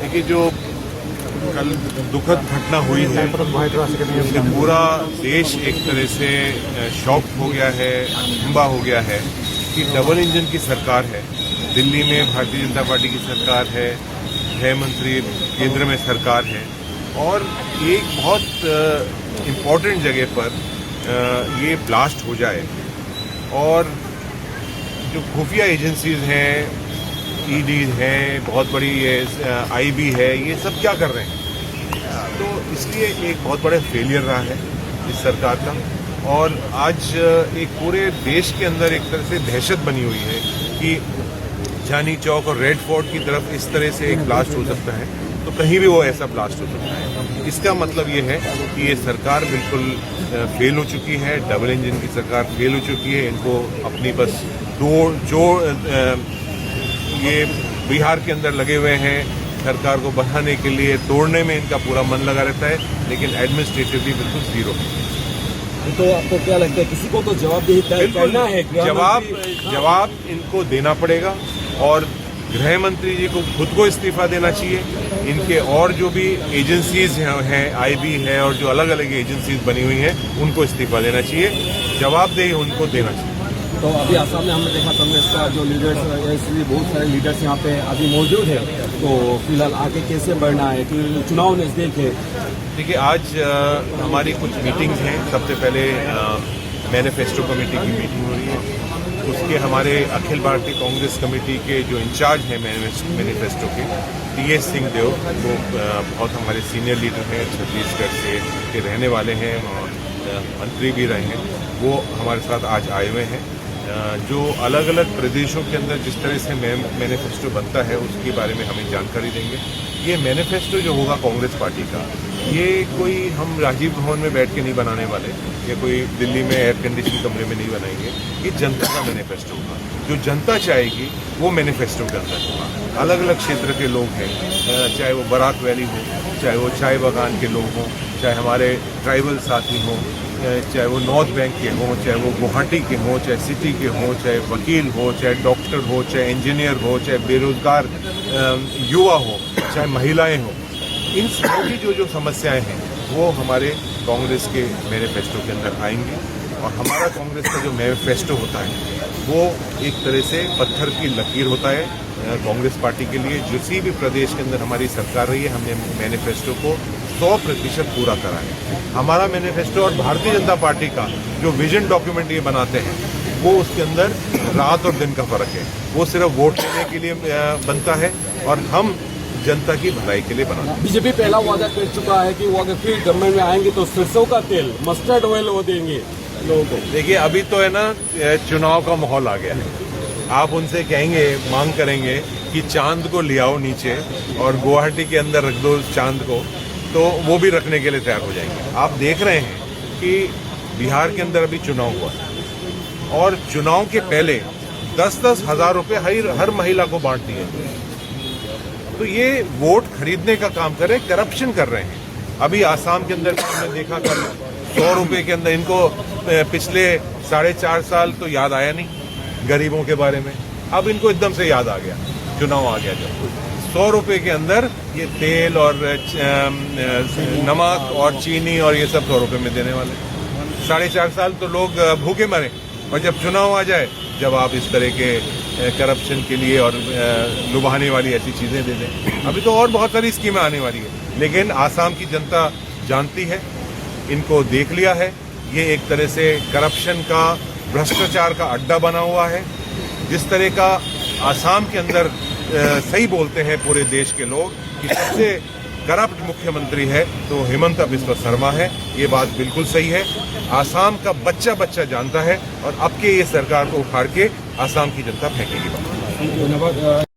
देखिए, जो कल दुखद घटना हुई है उससे पूरा देश एक तरह से शॉक हो गया है, हम्बा हो गया है कि डबल इंजन की सरकार है। दिल्ली में भारतीय जनता पार्टी की सरकार है, गृह मंत्री केंद्र में सरकार है और एक बहुत इम्पोर्टेंट जगह पर ये ब्लास्ट हो जाए और जो खुफिया एजेंसीज हैं, ईडी है, बहुत बड़ी आईबी है, ये सब क्या कर रहे हैं? तो इसलिए एक बहुत बड़ा फेलियर रहा है इस सरकार का और आज एक पूरे देश के अंदर एक तरह से दहशत बनी हुई है कि चांदनी चौक और रेड फोर्ट की तरफ इस तरह से एक ब्लास्ट हो सकता है, तो कहीं भी वो ऐसा ब्लास्ट हो सकता है। इसका मतलब ये है कि ये सरकार बिल्कुल फेल हो चुकी है, डबल इंजन की सरकार फेल हो चुकी है। इनको अपनी बस ये बिहार के अंदर लगे हुए हैं सरकार को बढ़ाने के लिए, तोड़ने में इनका पूरा मन लगा रहता है, लेकिन एडमिनिस्ट्रेटिवली बिल्कुल जीरो है। तो आपको क्या लगता है, किसी को तो जवाबदेही करना है? जवाब इनको देना पड़ेगा और गृह मंत्री जी को खुद को इस्तीफा देना चाहिए। इनके और जो भी एजेंसीज हैं, आईबी है और जो अलग अलग एजेंसीज बनी हुई हैं, उनको इस्तीफा देना चाहिए, जवाबदेही उनको देना चाहिए। तो अभी आसाम में हमने देखा कांग्रेस का जो लीडर्स, इसलिए बहुत सारे लीडर्स यहाँ पे अभी मौजूद है, तो फिलहाल आगे कैसे बढ़ना है कि चुनाव नजदीक है? देखिए, आज हमारी कुछ मीटिंग्स हैं। सबसे पहले मैनिफेस्टो कमेटी की मीटिंग हो रही है, उसके हमारे अखिल भारतीय कांग्रेस कमेटी के जो इंचार्ज हैं मैनिफेस्टो के, टीएस सिंहदेव, वो बहुत हमारे सीनियर लीडर हैं, छत्तीसगढ़ से के रहने वाले हैं और मंत्री भी रहे हैं, वो हमारे साथ आज आए हुए हैं। जो अलग अलग प्रदेशों के अंदर जिस तरह से मैनिफेस्टो बनता है उसके बारे में हमें जानकारी देंगे। ये मैनिफेस्टो जो होगा कांग्रेस पार्टी का, ये कोई हम राजीव भवन में बैठ के नहीं बनाने वाले, या कोई दिल्ली में एयर कंडीशन कमरे में नहीं बनाएंगे। ये जनता का मैनिफेस्टो होगा, जो जनता चाहेगी वो मैनिफेस्टो के अंदर होगा। अलग अलग क्षेत्र के लोग हैं, चाहे वो बराक वैली हो, चाहे वो चाय बागान के लोग हों, चाहे हमारे ट्राइबल साथी हों, चाहे वो नॉर्थ बैंक के हों, चाहे वो गुवाहाटी के हों, चाहे सिटी के हों, चाहे वकील हो, चाहे डॉक्टर हो, चाहे इंजीनियर हो, चाहे बेरोजगार युवा हो, चाहे महिलाएं हों, इन सभी जो समस्याएं हैं वो हमारे कांग्रेस के मैनिफेस्टो के अंदर आएंगी। और हमारा कांग्रेस का जो मैनिफेस्टो होता है वो एक तरह से पत्थर की लकीर होता है कांग्रेस पार्टी के लिए। किसी भी प्रदेश के अंदर हमारी सरकार रही है, हमने मैनिफेस्टो को 100% पूरा करा है। हमारा मैनिफेस्टो और भारतीय जनता पार्टी का जो विजन डॉक्यूमेंट ये बनाते हैं, वो उसके अंदर रात और दिन का फर्क है। वो सिर्फ वोट लेने के लिए बनता है और हम जनता की भलाई के लिए बनाते हैं। बीजेपी पहला वादा कर चुका है कि वो अगर फिर गवर्नमेंट में आएंगे तो सरसों का तेल, मस्टर्ड ऑयल वो देंगे लोगों को। देखिए, अभी तो है ना, चुनाव का माहौल आ गया है। आप उनसे कहेंगे, मांग करेंगे कि चांद को ले आओ नीचे और गुवाहाटी के अंदर रख दो चांद को, तो वो भी रखने के लिए तैयार हो जाएंगे। आप देख रहे हैं कि बिहार के अंदर अभी चुनाव हुआ और चुनाव के पहले 10-10 हज़ार रुपये हर महिला को बांट दिए। तो ये वोट खरीदने का काम कर रहे हैं, करप्शन कर रहे हैं। अभी आसाम के अंदर हमने देखा कल 100 रुपये के अंदर, इनको पिछले 4.5 साल तो याद आया नहीं गरीबों के बारे में, अब इनको एकदम से याद आ गया, चुनाव आ गया जब 100 रुपये के अंदर ये तेल और नमक और चीनी और ये सब 100 रुपये में देने वाले। 4.5 साल तो लोग भूखे मरे, और जब चुनाव आ जाए, जब आप इस तरह के करप्शन के लिए और लुभाने वाली ऐसी चीजें दे दें। अभी तो और बहुत सारी स्कीमें आने वाली है, लेकिन आसाम की जनता जानती है, इनको देख लिया है। ये एक तरह से करप्शन का, भ्रष्टाचार का अड्डा बना हुआ है। जिस तरह का आसाम के अंदर सही बोलते हैं पूरे देश के लोग कि सबसे करप्ट मुख्यमंत्री है तो हिमंता बिस्वा शर्मा है, ये बात बिल्कुल सही है। आसाम का बच्चा बच्चा जानता है और अब के ये सरकार को उखाड़ के आसाम की जनता फेंकेगी।